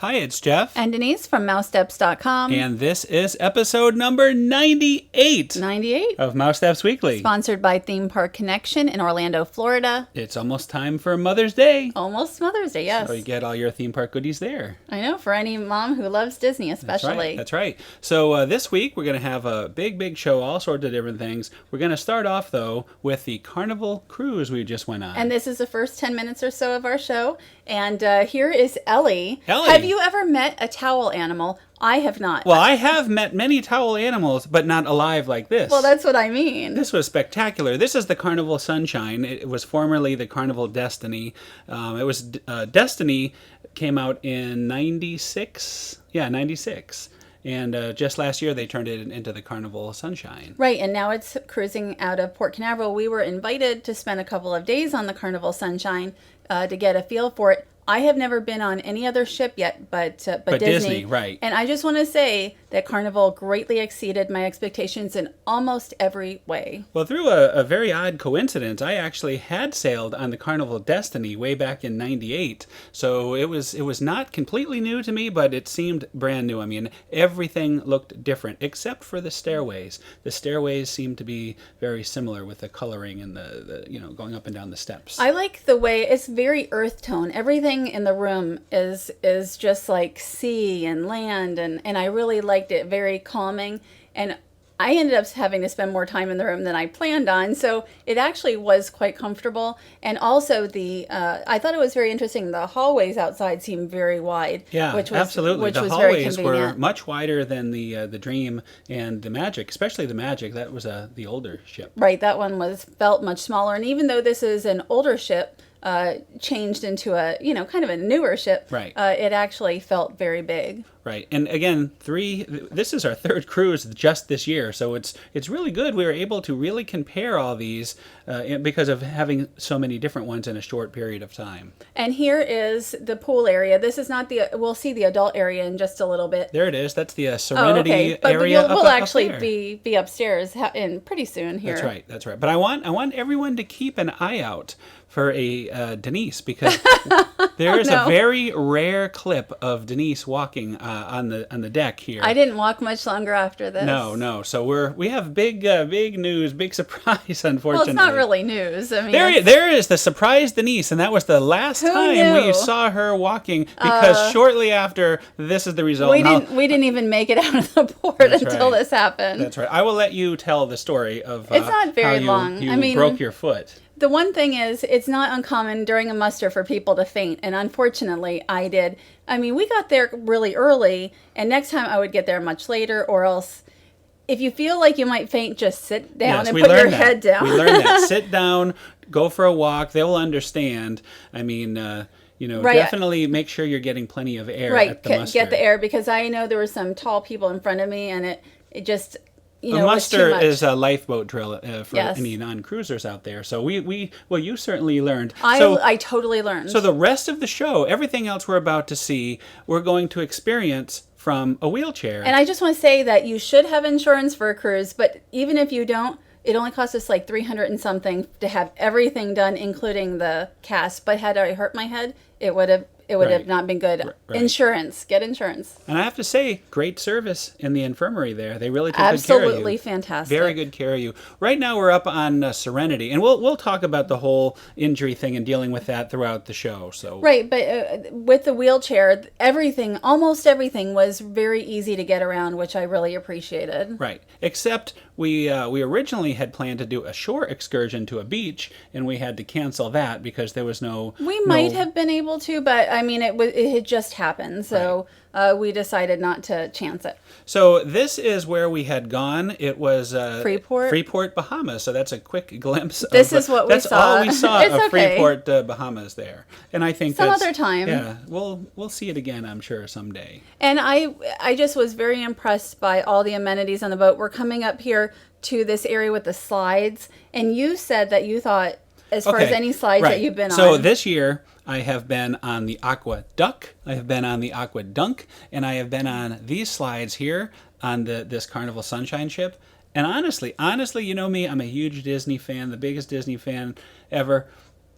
Hi, it's Jeff. And Denise from Mousesteps.com. And this is episode number 98. 98. Of Mousesteps Weekly. Sponsored by Theme Park Connection in Orlando, Florida. It's almost time for Mother's Day. Almost Mother's Day, yes. So you get all your theme park goodies there. I know, for any mom who loves Disney especially. That's right. So this week we're going to have a big show, all sorts of different things. We're going to start off, though, with the Carnival cruise we just went on. And this is the first 10 minutes or so of our show. And here is Ellie. Ellie. Have you ever met a towel animal? I have not. Well, I have met many towel animals, but not alive like this. Well, that's what I mean. This was spectacular. This is the Carnival Sunshine. It was formerly the Carnival Destiny. Destiny came out in 96. Yeah, 96. And just last year, they turned it into the Carnival Sunshine. Right, and now it's cruising out of Port Canaveral. We were invited to spend a couple of days on the Carnival Sunshine to get a feel for it. I have never been on any other ship yet, but Disney, right. And I just want to say that Carnival greatly exceeded my expectations in almost every way. Well, through a very odd coincidence, I actually had sailed on the Carnival Destiny way back in 98. So it was not completely new to me, but it seemed brand new. I mean, everything looked different except for the stairways. The stairways seemed to be very similar with the coloring and the going up and down the steps. I like the way it's very earth tone. Everything in the room is just like sea and land, and I really liked it. Very calming, and I ended up having to spend more time in the room than I planned on, so it actually was quite comfortable. And also I thought it was very interesting. The hallways outside seemed very wide. Yeah, absolutely. The hallways were much wider than the Dream and the Magic, especially the Magic. That was the older ship. Right, that one felt much smaller, and even though this is an older ship, changed into a kind of a newer ship, right? It actually felt very big. Right, and again, this is our third cruise just this year, so it's really good. We were able to really compare all these because of having so many different ones in a short period of time. And here is the pool area. This is not we'll see the adult area in just a little bit. There it is. That's the Serenity But area. We'll actually be upstairs in pretty soon here. That's right. But I want everyone to keep an eye out for a Denise, because there is a very rare clip of Denise walking on the deck here. I didn't walk much longer after this. No. So we have big news, big surprise. Unfortunately, well, it's not really news. I mean, there is the surprise Denise, and that was the last time we saw her walking, because shortly after, this is the result. We didn't even make it out of the port until this happened. That's right. I will let you tell the story of it's not very long. You broke your foot. The one thing is, it's not uncommon during a muster for people to faint, and unfortunately, I did. I mean, we got there really early, and next time I would get there much later, or else, if you feel like you might faint, just sit down and put your head down. We learned that. Sit down, go for a walk. They will understand. I mean, definitely make sure you're getting plenty of air at the muster. Get the air, because I know there were some tall people in front of me, and it just... a muster is a lifeboat drill for any non-cruisers out there. So you certainly learned. I totally learned. So the rest of the show, everything else we're about to see, we're going to experience from a wheelchair. And I just want to say that you should have insurance for a cruise, but even if you don't, it only cost us like $300 and something to have everything done, including the cast. But had I hurt my head, it would have not been good. Right. Insurance. Get insurance. And I have to say, great service in the infirmary there. They really took good care of you. Absolutely fantastic. Very good care of you. Right now we're up on Serenity, and we'll talk about the whole injury thing and dealing with that throughout the show. So right, but with the wheelchair, almost everything was very easy to get around, which I really appreciated. Right, except we originally had planned to do a shore excursion to a beach, and we had to cancel that because there was no... We might have been able to, but I mean, it had just happened, so we decided not to chance it. So this is where we had gone. It was Freeport, Bahamas. So that's a quick glimpse. This is what we saw. That's all we saw of Freeport, Bahamas there. And I think some other time. Yeah, we'll see it again, I'm sure, someday. And I just was very impressed by all the amenities on the boat. We're coming up here to this area with the slides, and you said that you thought, as far as any slides that you've been on. So this year, I have been on the Aqua Duck, I have been on the Aqua Dunk, and I have been on these slides here on this Carnival Sunshine ship. And honestly, you know me, I'm a huge Disney fan, the biggest Disney fan ever.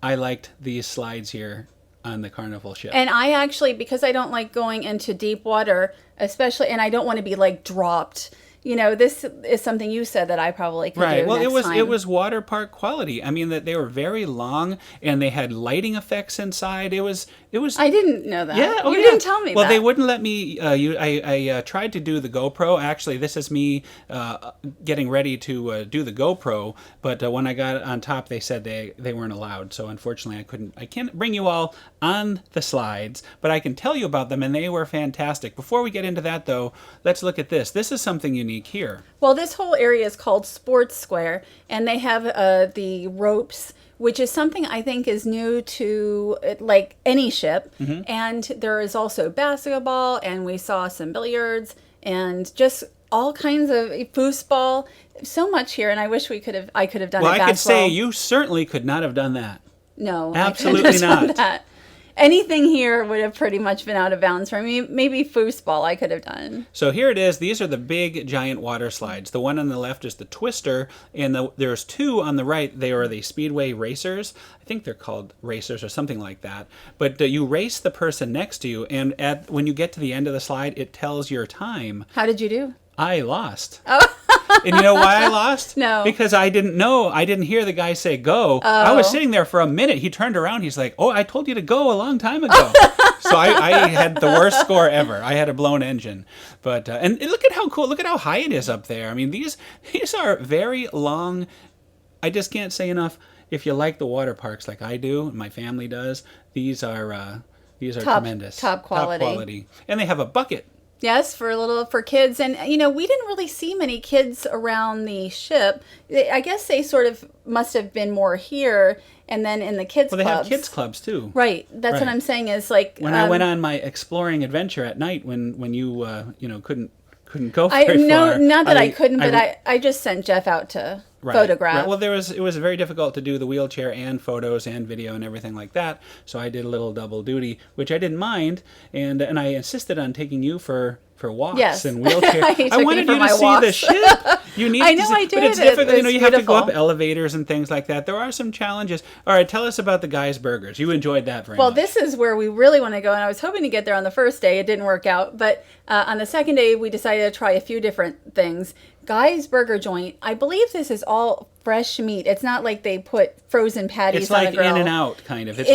I liked these slides here on the Carnival ship. And I actually, because I don't like going into deep water, especially, and I don't want to be like dropped. This is something you said that I probably could do Well, next time. it was water park quality. I mean, that they were very long and they had lighting effects inside. It was. I didn't know that. Yeah, you didn't tell me. Well, that. they wouldn't let me. I tried to do the GoPro. Actually, this is me getting ready to do the GoPro. But when I got on top, they said they weren't allowed. So unfortunately, I couldn't. I can't bring you all on the slides, but I can tell you about them, and they were fantastic. Before we get into that, though, let's look at this. This is something unique here. Well, this whole area is called Sports Square, and they have the ropes, which is something I think is new to like any ship. Mm-hmm. And there is also basketball, and we saw some billiards, and just all kinds of foosball. So much here, and I wish I could have done it. Well, I could say you certainly could not have done that. No, absolutely I couldn't have done not. that. Anything here would have pretty much been out of bounds for me. Maybe foosball I could have done. So here it is. These are the big, giant water slides. The one on the left is the Twister, and there's two on the right. They are the Speedway Racers. I think they're called racers or something like that. But you race the person next to you, and when you get to the end of the slide, it tells your time. How did you do? I lost. Oh. And you know why I lost? No. Because I didn't know. I didn't hear the guy say go. Oh. I was sitting there for a minute. He turned around. He's like, oh, I told you to go a long time ago. So I had the worst score ever. I had a blown engine. But and look at how cool. Look at how high it is up there. I mean, these are very long. I just can't say enough. If you like the water parks like I do, and my family does, these are tremendous. Top quality. And they have a bucket. Yes, for kids. And, we didn't really see many kids around the ship. I guess they sort of must have been more here and then in the kids' clubs. Well, they have kids' clubs, too. Right. That's what I'm saying is like... When I went on my exploring adventure at night when you, couldn't go very far. Not that I couldn't, but I just sent Jeff out to photograph. Right. Well, it was very difficult to do the wheelchair and photos and video and everything like that. So I did a little double duty, which I didn't mind, and I insisted on taking you for walks and wheelchair. I wanted you to see the ship. You need I know I did. But it's difficult. You have to go up beautiful. Elevators and things like that. There are some challenges. All right, tell us about the Guy's Burgers. You enjoyed that very much. Well, this is where we really want to go, and I was hoping to get there on the first day. It didn't work out, but on the second day, we decided to try a few different things. Guy's Burger Joint, I believe this is all fresh meat. It's not like they put frozen patties on the grill. It's like In-N-Out, kind of. It's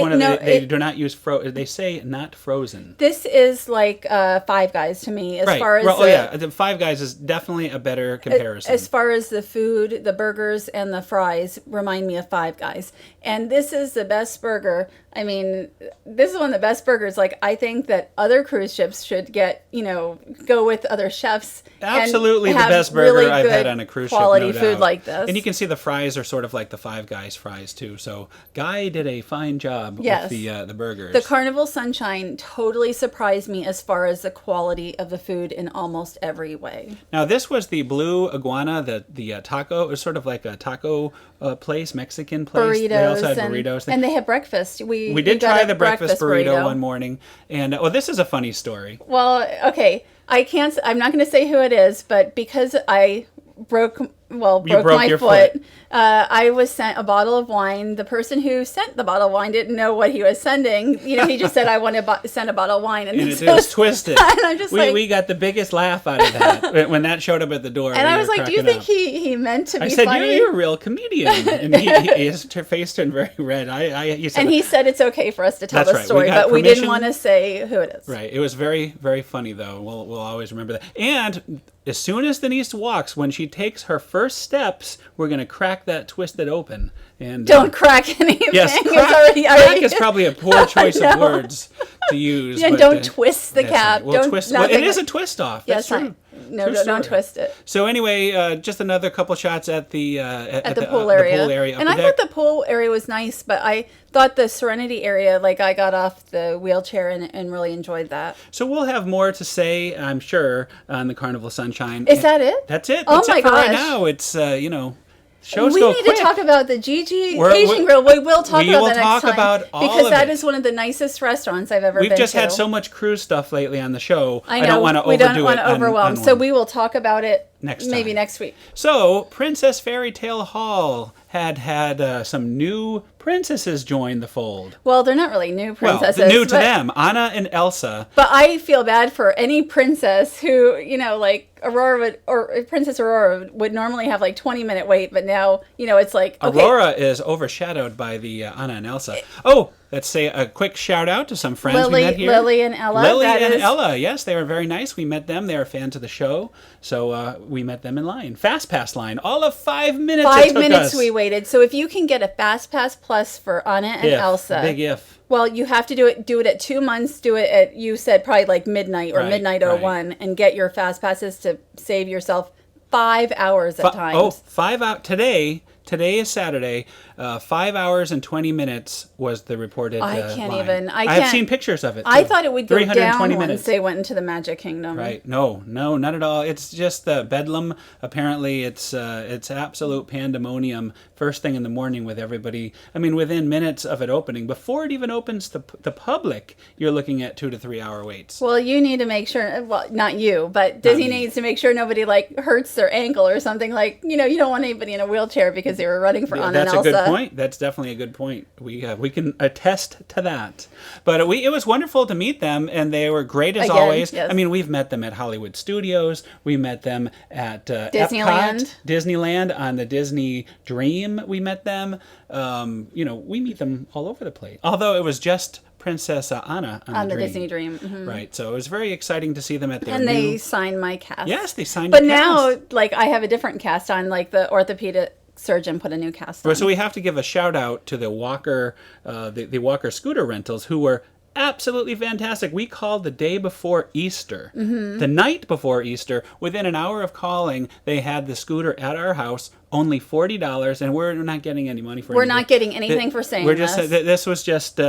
they do not use they say not frozen. This is like Five Guys to me as far as the Five Guys is definitely a better comparison. As far as the food, the burgers and the fries remind me of Five Guys. And this is the best burger. I mean, this is one of the best burgers. Like, I think that other cruise ships should get, go with other chefs. Absolutely and the have best burger really I've had on a cruise ship, quality no food doubt. like this. And you can see the fries are sort of like the Five Guys fries, too. So Guy did a fine job with the burgers. The Carnival Sunshine totally surprised me as far as the quality of the food in almost every way. Now, this was the Blue Iguana, the taco. It was sort of like a taco place, Mexican place. Burritos. They also had burritos. And they had breakfast. We did try the breakfast burrito one morning. And, this is a funny story. Well, okay. I'm not going to say who it is, but because I broke my foot. I was sent a bottle of wine. The person who sent the bottle of wine didn't know what he was sending. He just said, I want to send a bottle of wine. And it was twisted. And I'm just we got the biggest laugh out of that when that showed up at the door. And I was like, do you think he meant to be funny? I said, you're a real comedian. And his face turned very red. He said it's okay for us to tell the story, but we didn't want to say who it is. Right. It was very, very funny, though. We'll always remember that. And as soon as Denise walks, when she takes her first steps, we're going to crack that twisted open. And don't crack anything. Yes, crack is probably a poor choice of words to use. Yeah, don't twist the cap. Right. It is a twist off. That's true. No, don't twist it. So anyway, just another couple shots at the pool area. And I thought the pool area was nice, but I thought the Serenity area, like I got off the wheelchair and really enjoyed that. So we'll have more to say, I'm sure, on the Carnival Sunshine. Is that it? That's it. Oh That's my it for gosh. right now. It's shows we go need quick. to talk about the Gigi Asian Grill. We will talk about that next time. About all because of that it. is one of the nicest restaurants I've ever been to. We've just had so much cruise stuff lately on the show. I know. I don't want to overdo it. We don't want to overwhelm. So we will talk about it maybe next week. So Princess Fairytale Hall had some new princesses joined the fold. Well, they're not really new princesses. Well, new to them, Anna and Elsa. But I feel bad for any princess who, like Princess Aurora would normally have like 20-minute wait, but now, it's like, okay. Aurora is overshadowed by the Anna and Elsa. Oh, let's say a quick shout out to some friends we met here. Lily and Ella. Ella, yes, they were very nice. We met them. They are fans of the show. So we met them in line. Fastpass line. All of 5 minutes it took 5 minutes us. we waited. So if you can get a Fastpass Plus for Anna and Elsa. Big if. Well, you have to do it at 2 months. Do it at, you said probably like midnight or midnight 01 and get your fast passes to save yourself 5 hours at times. Oh, 5 hours. Today is Saturday. 5 hours and 20 minutes was the reported I can't line. even. I have seen pictures of it. I thought it would go down once minutes. they went into the Magic Kingdom. Right? No, not at all. It's just bedlam. Apparently, it's absolute pandemonium. First thing in the morning with everybody. I mean, within minutes of it opening, before it even opens to the public, you're looking at 2 to 3 hour waits. Well, you need to make sure. Well, not you, but Disney needs to make sure nobody like hurts their ankle or something. Like you don't want anybody in a wheelchair because they were running for Anna and Elsa. That's a good point. That's definitely a good point. We can attest to that. But it was wonderful to meet them, and they were great as always. Yes. I mean, we've met them at Hollywood Studios. We met them at Disneyland on the Disney Dream. We met them. We meet them all over the place. Although it was just Princess Anna on the Disney Dream. Mm-hmm. Right. So it was very exciting to see them at their And they signed my cast. Yes, they signed But your now, cast. I have a different cast on. Like the orthopedic surgeon put a new cast on. So we have to give a shout out to the Walker, the Walker scooter rentals, who were absolutely fantastic. We called the day before Easter. Mm-hmm. The night before Easter, within an hour of calling, they had the scooter at our house, only $40, and we're not getting any money for it. We're not getting anything for saying this. This was just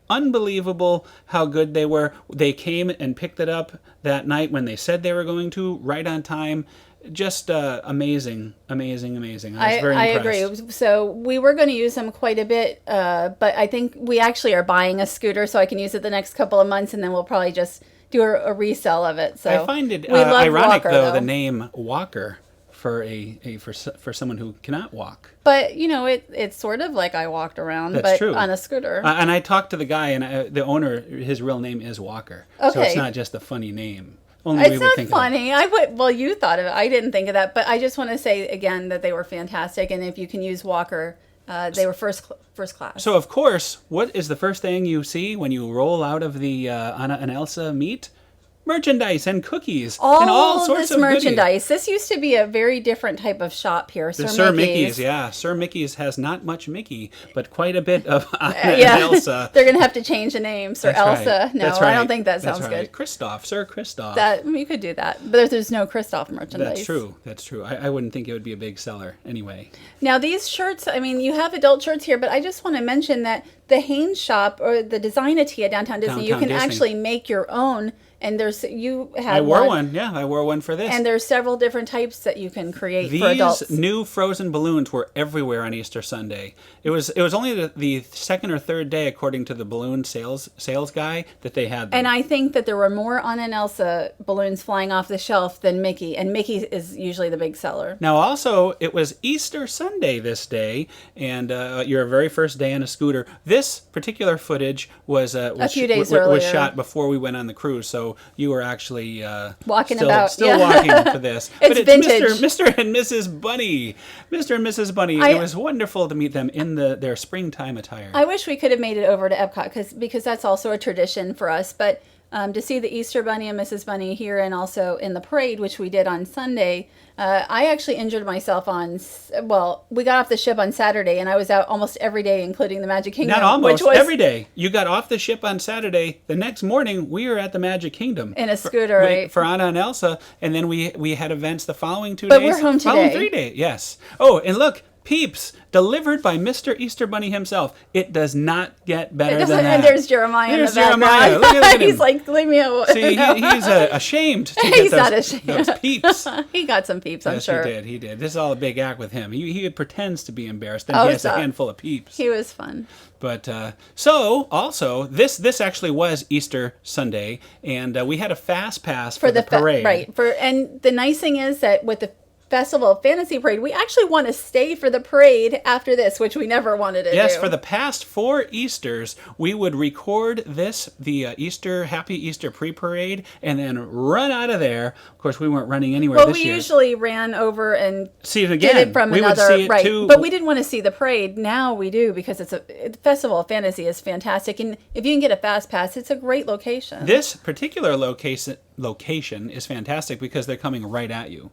unbelievable how good they were. They came and picked it up that night when they said they were going to, right on time. Just amazing. I was very impressed. I agree. So we were going to use them quite a bit, but I think we actually are buying a scooter so I can use it the next couple of months, and then we'll probably just do a resell of it. So I find it ironic, Walker, though, the name Walker for for someone who cannot walk. But it's sort of like I walked around, That's true. on a scooter. And I talked to the guy, and the owner, his real name is Walker. Okay. So it's not just a funny name. It's not funny. Well, you thought of it. I didn't think of that. But I just want to say again that they were fantastic. And if you can use Walker, they were first class. So, of course, what is the first thing you see when you roll out of the Anna and Elsa meet? Merchandise and cookies and all sorts of merchandise. Goodies. This used to be a very different type of shop here. Sir Mickey's, yeah. Sir Mickey's has not much Mickey, but quite a bit of Anna and Elsa. They're going to have to change the name. Sir Elsa. Right. No, That's right. I don't think that sounds good. Kristoff, Sir Kristoff. You could do that. But there's no Kristoff merchandise. That's true. I wouldn't think it would be a big seller anyway. Now, these shirts, I mean, you have adult shirts here, but I just want to mention that the Hanes shop or the Design-A-Tee at Downtown Disney, you can actually make your own. And I wore one. Yeah, I wore one for this. And there's several different types that you can create for adults. These new frozen balloons were everywhere on Easter Sunday. It was only the second or third day, according to the balloon sales guy, that they had them. And I think that there were more Anna and Elsa balloons flying off the shelf than Mickey. And Mickey is usually the big seller. Now, also, it was Easter Sunday this day, and your very first day on a scooter. This particular footage was a few days earlier. Was shot before we went on the cruise, so you were actually walking still yeah. walking for this. It's vintage. Mr. and Mrs. Bunny. Mr. and Mrs. Bunny. It was wonderful to meet them in their springtime attire. I wish we could have made it over to Epcot because that's also a tradition for us. But to see the Easter Bunny and Mrs. Bunny here and also in the parade, which we did on Sunday, I actually injured myself we got off the ship on Saturday and I was out almost every day, including the Magic Kingdom. Not almost, every day. You got off the ship on Saturday. The next morning, we were at the Magic Kingdom. In a scooter, right? For Anna and Elsa. And then we had events the following 2 days. But we're home today. Following 3 days, yes. Oh, and look. Peeps, delivered by Mr. Easter Bunny himself. It does not get better than that. And there's Jeremiah in the background. Jeremiah. Look at him. He's like, leave me alone. See, he's ashamed to He's get not ashamed. those peeps. He got some peeps, I'm sure. Yes, he did. This is all a big act with him. He pretends to be embarrassed, and he has a handful of peeps. He was fun. But so also this actually was Easter Sunday, and we had a fast pass for the parade. Right. And the nice thing is that with the Festival Fantasy Parade. We actually want to stay for the parade after this, which we never wanted to do. Yes, for the past 4 Easters, we would record the Happy Easter pre-parade, and then run out of there. Of course, we weren't running anywhere well, this we year. usually ran over and see it again. did it from we another, would see it right? too. But we didn't want to see the parade. Now we do, because the Festival of Fantasy is fantastic, and if you can get a fast pass, it's a great location. This particular location is fantastic because they're coming right at you.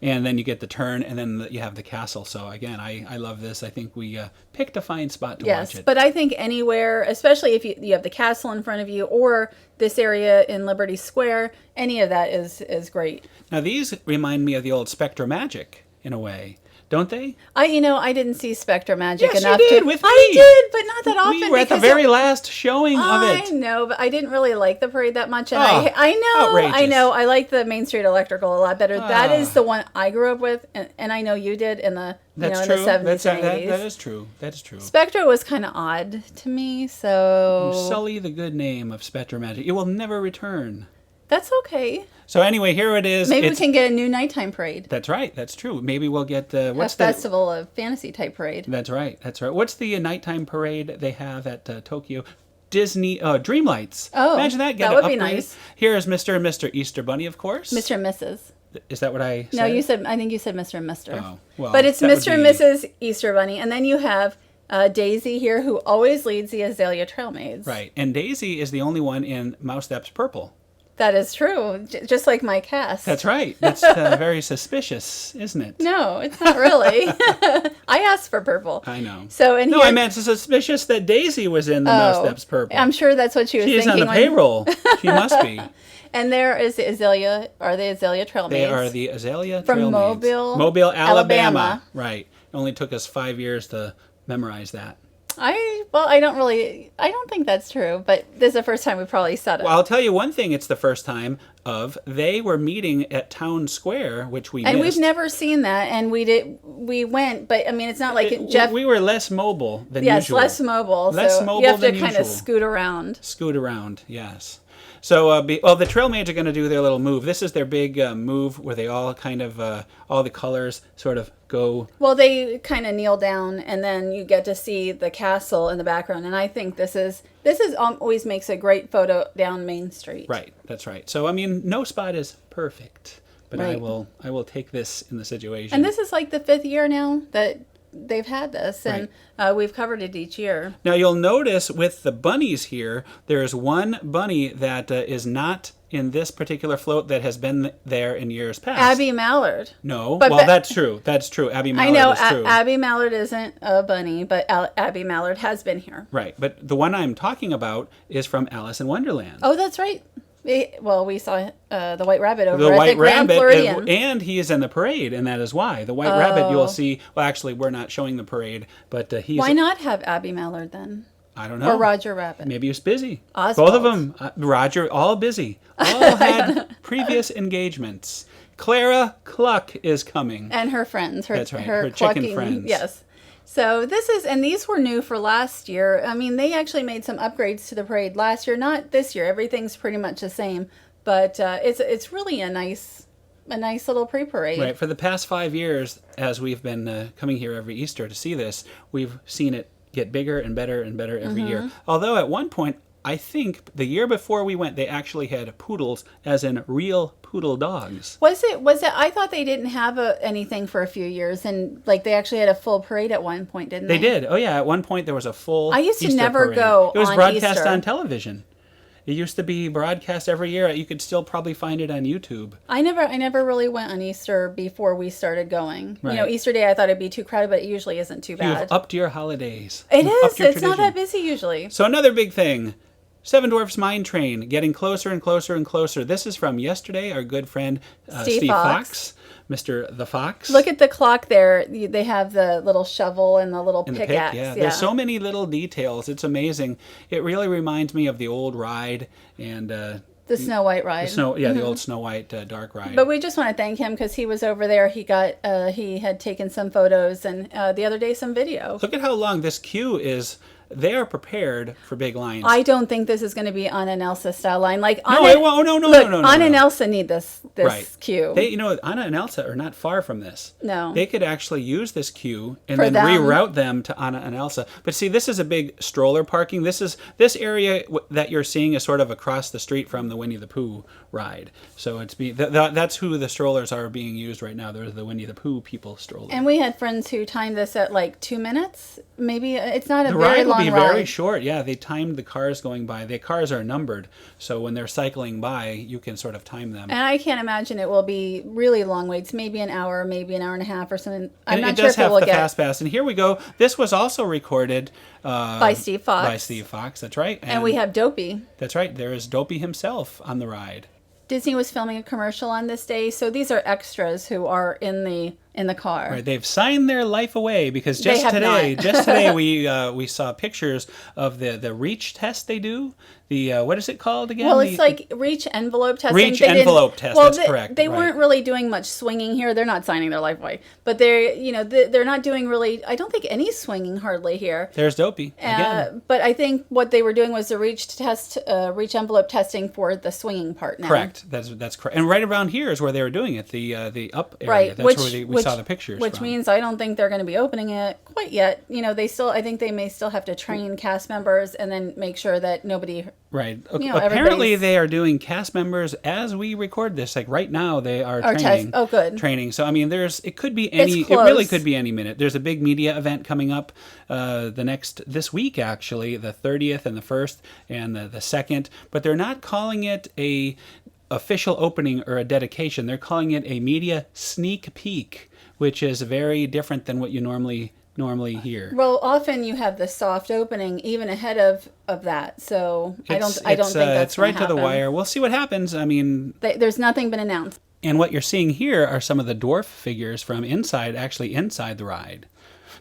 And then you get the turn, and then you have the castle. So, again, I love this. I think we picked a fine spot to watch it. Yes, but I think anywhere, especially if you have the castle in front of you, or this area in Liberty Square, any of that is great. Now, these remind me of the old Spectra Magic, in a way. Don't they? I didn't see Spectra Magic Yes, enough you did, to. with I me. did, but not that often. We were at the because very last showing of I it. know, but I didn't really like the parade that much, and Oh, I outrageous. know, I like the Main Street Electrical a lot better. That is the one I grew up with, and I know you did in the That's in true. the 70s and 80s. That is true. That is true. Spectra was kind of odd to me, so You sully the good name of Spectra Magic. It will never return. that's okay. So anyway, here it is. Maybe we can get a new nighttime parade. That's right. That's true. Maybe we'll get A Festival of Fantasy type parade. That's right. That's right. What's the nighttime parade they have at Tokyo? Disney Dreamlights. Oh, imagine that. Get that an would be upgrade. nice. Here is Mr. and Mr. Easter Bunny, of course. Mr. and Mrs. Is that what I said? No, you said. I think you said Mr. and Mr. Oh, well, but it's that would Mr. and be- Mrs. Easter Bunny, and then you have Daisy here, who always leads the Azalea Trail Maids. Right, and Daisy is the only one in Mousesteps Purple. That is true. Just like my cast. That's right. That's very suspicious, isn't it? No, it's not really. I asked for purple. I know. So and No, here, I meant it's suspicious that Daisy was in the Mousesteps Purple. I'm sure that's what she was She's thinking. on the payroll. She must be. And there is the Azalea. Are they Azalea Trail They Maids? are the Azalea From Trail Mobile, Maids. Mobile, Alabama. Alabama. Right. It only took us 5 years to memorize that. I don't think that's true, but this is the first time we probably said it. Well, I'll tell you one thing. It's the first time of they were meeting at Town Square, which we and missed. we've never seen that, and we went, but I mean, it's not like Jeff. We were less mobile than yes, usual. less mobile. Less so mobile you have to than kind usual. of scoot around. Scoot around, yes. So, the Trail Maids are going to do their little move. This is their big move where they all kind of, all the colors sort of go. Well, they kind of kneel down, and then you get to see the castle in the background. And I think this is always makes a great photo down Main Street. Right, that's right. So, I mean, no spot is perfect, but Right. I will take this in the situation. And this is like the 5th year now that they've had this, and we've covered it each year. Now, you'll notice with the bunnies here, there is one bunny that is not in this particular float that has been there in years past. Abby Mallard. No, But- well, that's true. That's true. Abby I Mallard know is true. Abby Mallard isn't a bunny, but Abby Mallard has been here. Right, but the one I'm talking about is from Alice in Wonderland. Oh, that's right. We saw the White Rabbit over The at White the Grand Rabbit, Floridian. and he is in the parade, and that is why. The White Rabbit, you'll see, well, actually, we're not showing the parade, but he's... Why not have Abby Mallard then? I don't know. Or Roger Rabbit? Maybe he was busy. Oswald. Both of them. Roger, all busy. All had previous engagements. Clara Cluck is coming. And her friends. That's right, her chicken clucking, friends. Yes. So these were new for last year. I mean, they actually made some upgrades to the parade last year, not this year. Everything's pretty much the same, but it's really a nice little pre-parade. Right. For the past 5 years, as we've been coming here every Easter to see this, we've seen it get bigger and better and better every year. Although at one point, I think the year before we went, they actually had poodles, as in real poodle dogs. Was it? I thought they didn't have anything for a few years, and like they actually had a full parade at one point, didn't they? They did. Oh yeah. At one point, there was a full. I used to Easter never parade. go It was on broadcast Easter. on television. It used to be broadcast every year. You could still probably find it on YouTube. I never really went on Easter before we started going. Right. You know, Easter Day I thought it'd be too crowded, but it usually isn't too bad. You've upped your holidays. It You've is. upped your It's not tradition. that busy usually. So another big thing. Seven Dwarfs Mine Train, getting closer and closer and closer. This is from yesterday, our good friend Steve Fox, Mr. the Fox. Look at the clock there. They have the little shovel and the little And the pick, pickaxe. yeah. There's so many little details. It's amazing. It really reminds me of the old ride and the Snow White ride. the old Snow White dark ride. But we just want to thank him because he was over there. He had taken some photos and the other day some video. Look at how long this queue is. they are prepared for big lines. I don't think this is going to be Anna and Elsa style line. Like no, Anna, no. Anna and Elsa need this Right. queue. They, Anna and Elsa are not far from this. No. They could actually use this queue and For then them. reroute them to Anna and Elsa. But see, this is a big stroller parking. This area that you're seeing is sort of across the street from the Winnie the Pooh ride. So that's who the strollers are being used right now. They're the Winnie the Pooh people strollers. And we had friends who timed this at like 2 minutes. Maybe it's not a The very ride will long be ride. very short. Yeah, they timed the cars going by. The cars are numbered, so when they're cycling by, you can sort of time them. And I can't imagine it will be really long waits. Maybe an hour, maybe an hour and a half or something. I'm And not it sure does if it have will the get Fastpass. And here we go. This was also recorded by Steve Fox. By Steve Fox, that's right. And we have Dopey. That's right. There is Dopey himself on the ride. Disney was filming a commercial on this day, so these are extras who are in the car. Right, they've signed their life away because They just have today, not. just today we saw pictures of the reach test they do. The what is it called again? Well, it's like reach envelope testing. Reach They didn't- envelope test, Well, that's correct, They right. weren't really doing much swinging here. They're not signing their life away, but they're not doing really. I don't think any swinging hardly here. There's Dopey again. But I think what they were doing was the reach envelope testing for the swinging part now. Correct. That's correct. And right around here is where they were doing it. The up area. Right, That's where we saw the pictures. Which from. means I don't think they're going to be opening it quite yet. I think they may still have to train cast members and then make sure that nobody. Right. everybody's- Apparently, they are doing cast members as we record this. Like right now, they are training. Oh, good. Training. So I mean, it could be any. It close. really could be any minute. There's a big media event coming up this week actually, the 30th and the 1st and the 2nd. But they're not calling it a official opening or a dedication. They're calling it a media sneak peek, which is very different than what you normally hear. Well, often you have the soft opening even ahead of that. So I don't think that's it's right gonna to the happen. wire. We'll see what happens. I mean, There's nothing been announced. and what you're seeing here are some of the dwarf figures from inside the ride.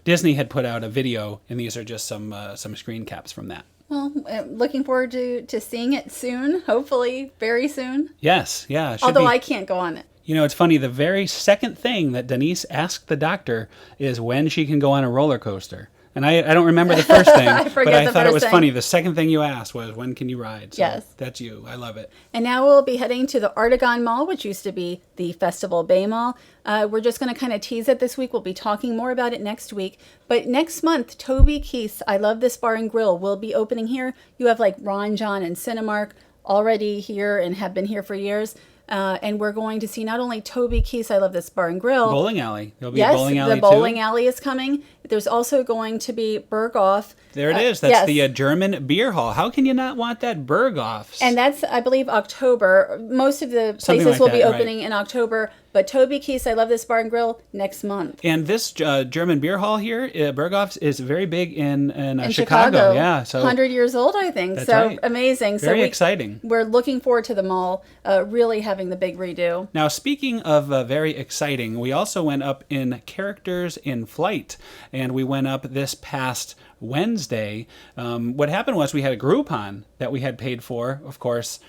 Disney had put out a video, and these are just some screen caps from that. Well, looking forward to seeing it soon. Hopefully, very soon. Yes, yeah. it should Although be- I can't go on it. It's funny. The very second thing that Denise asked the doctor is when she can go on a roller coaster. And I don't remember the first thing, I but forget I the thought it first was thing. funny. The second thing you asked was when can you ride? So Yes. That's you. I love it. And now we'll be heading to the Artagon Mall, which used to be the Festival Bay Mall. We're just going to kind of tease it this week. We'll be talking more about it next week. But next month, Toby Keith's I Love This Bar and Grill will be opening here. You have like Ron, John, and Cinemark already here and have been here for years. And we're going to see not only Toby Keith's I Love This Bar and Grill. Bowling alley. There'll be Yes, a bowling alley the bowling too. alley is coming. There's also going to be Berghoff. There it is. That's yes. the German beer hall. How can you not want that Berghoff's? And that's, I believe, October. Most of the Something places like will be that, right. opening in October. But Toby Keith's I Love This Bar and Grill next month. And this German beer hall here, Berghoff's, is very big in In Chicago. Yeah, so 100 years old, I think. That's So right. amazing. Very so exciting. We're looking forward to the mall really having the big redo. Now, speaking of very exciting, we also went up in Characters in Flight, and we went up this past Wednesday. What happened was we had a Groupon that we had paid for, of course,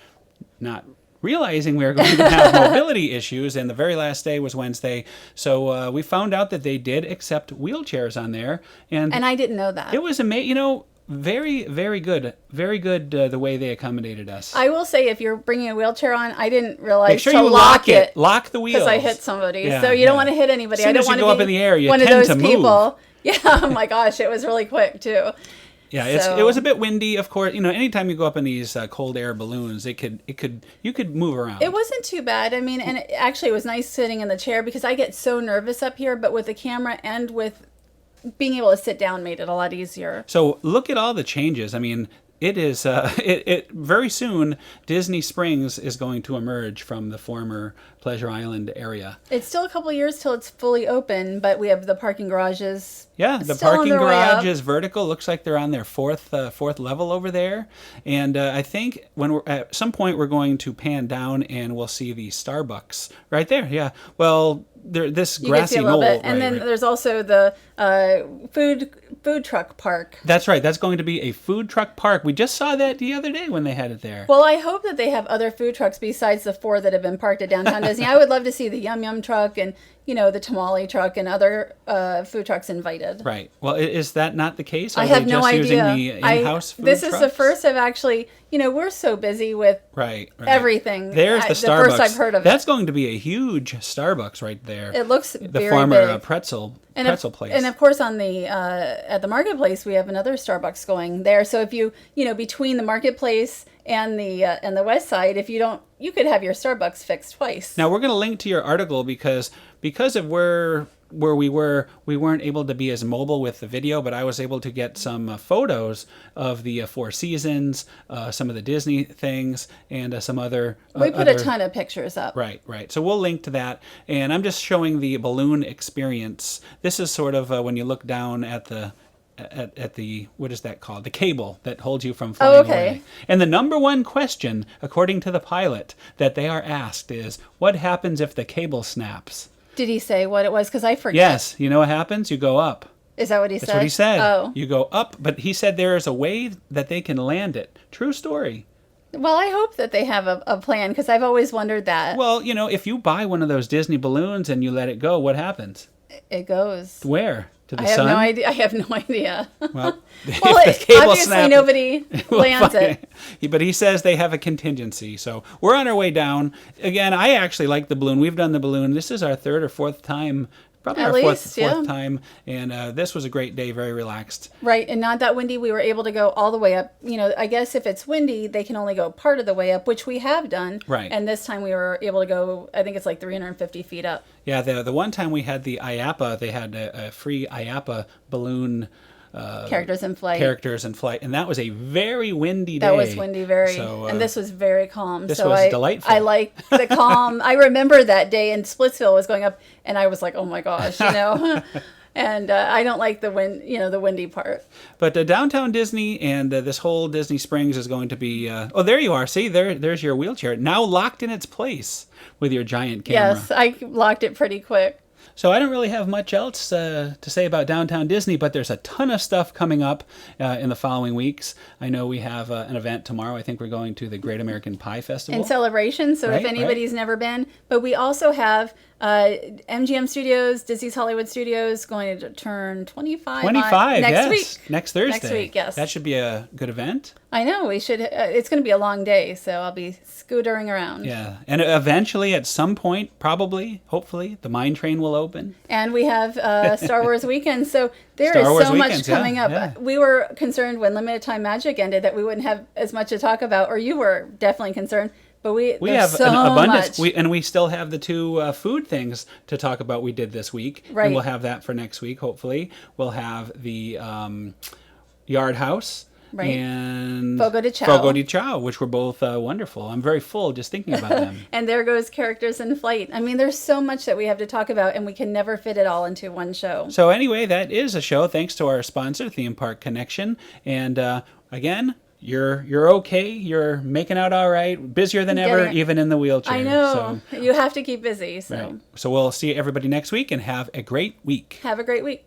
not realizing we were going to have mobility issues, and the very last day was Wednesday. So we found out that they did accept wheelchairs on there, and And I didn't know that. it was amazing. Very, very good. Very good the way they accommodated us. I will say, if you're bringing a wheelchair on, I didn't realize Make sure to you lock it. Lock the wheels. because I hit somebody. Yeah, so you don't yeah. want to hit anybody. As soon I don't as you want to go be up in the air, you one of tend those to move. people. Yeah. Oh my gosh, it was really quick too. Yeah, So- it was a bit windy, of course. Anytime you go up in these cold air balloons, you could move around. It wasn't too bad. I mean, and it was nice sitting in the chair because I get so nervous up here, but with the camera and with being able to sit down made it a lot easier. So look at all the changes. I mean, it is very soon Disney Springs is going to emerge from the former Pleasure Island area. It's still a couple of years till it's fully open, but we have the parking garages. Yeah, the still on parking their way garage up. is vertical. Looks like they're on their fourth level over there. And I think when we're at some point we're going to pan down and we'll see the Starbucks right there. Yeah. Well, this You can see grassy a little knoll. bit. And right, then right. there's also the food truck park. That's right. That's going to be a food truck park. We just saw that the other day when they had it there. Well, I hope that they have other food trucks besides the 4 that have been parked at Downtown Disney. I would love to see the Yum Yum truck and, the tamale truck and other food trucks invited. Right. Well, is that not the case? Are I have they no just idea. using the in-house food This trucks? is the first I've actually, we're so busy with right. everything. There's the Starbucks. The first I've heard of That's going to be a huge Starbucks right there. it. Looks The very former big. pretzel place. And of course, on the at the marketplace, we have another Starbucks going there. So if you between the marketplace and the west side, if you don't, you could have your Starbucks fixed twice. Now we're going to link to your article because of where we weren't able to be as mobile with the video, but I was able to get some photos of the Four Seasons, some of the Disney things, and some other. We put a ton of pictures up. Right. So we'll link to that, and I'm just showing the balloon experience. This is sort of when you look down at the. At the, what is that called? The cable that holds you from flying away. And the number one question, according to the pilot, that they are asked is, what happens if the cable snaps? Did he say what it was? Because I forget. Yes. You know what happens? You go up. Is that what he said? That's what he said. Oh. You go up, but he said there is a way that they can land it. True story. Well, I hope that they have a plan, because I've always wondered that. Well, if you buy one of those Disney balloons and you let it go, what happens? It goes. Where? To the I have sun? no idea. I have no idea. Well, Well, if the cable obviously snaps, nobody lands it. But he says they have a contingency. So we're on our way down. Again, I actually like the balloon. We've done the balloon. This is our third or fourth time. Probably At our least, fourth time. And this was a great day, very relaxed. Right, and not that windy. We were able to go all the way up. I guess if it's windy, they can only go part of the way up, which we have done. Right. And this time we were able to go, I think it's like 350 feet up. Yeah, the one time we had the IAPA, they had a free IAPA balloon Characters in flight. And that was a very windy day. That was windy, very. So, and this was very calm. This so was I, delightful. I like the calm. I remember that day in Splitsville was going up, and I was like, oh my gosh, And I don't like the wind, the windy part. But Downtown Disney and this whole Disney Springs is going to be... oh, there you are. See, there's your wheelchair. Now locked in its place with your giant camera. Yes, I locked it pretty quick. So I don't really have much else to say about Downtown Disney, but there's a ton of stuff coming up in the following weeks. I know we have an event tomorrow. I think we're going to the Great American Pie Festival. In celebration, so if anybody's never been. But we also have MGM Studios, Disney's Hollywood Studios, going to turn 25. 25, next yes. week. Next Thursday. Next week, yes. That should be a good event. I know, we should. It's going to be a long day, so I'll be scootering around. Yeah, and eventually, at some point, probably, hopefully, the mine train will open. And we have Star Wars weekend, so there Star is Wars so weekends, much coming up. yeah. We were concerned when Limited Time Magic ended that we wouldn't have as much to talk about, or you were definitely concerned. But we have so an abundance. much. And we still have the two food things to talk about we did this week. Right. And we'll have that for next week, hopefully. We'll have the Yard House. Right. And Fogo de Chao. Fogo de Chao, which were both wonderful. I'm very full just thinking about them. And there goes Characters in Flight. I mean, there's so much that we have to talk about, and we can never fit it all into one show. So anyway, that is a show. Thanks to our sponsor, Theme Park Connection. And again, you're okay. You're making out all right. Busier than ever, even in the wheelchair. I know. So, you have to keep busy. So. Right. So we'll see everybody next week, and have a great week. Have a great week.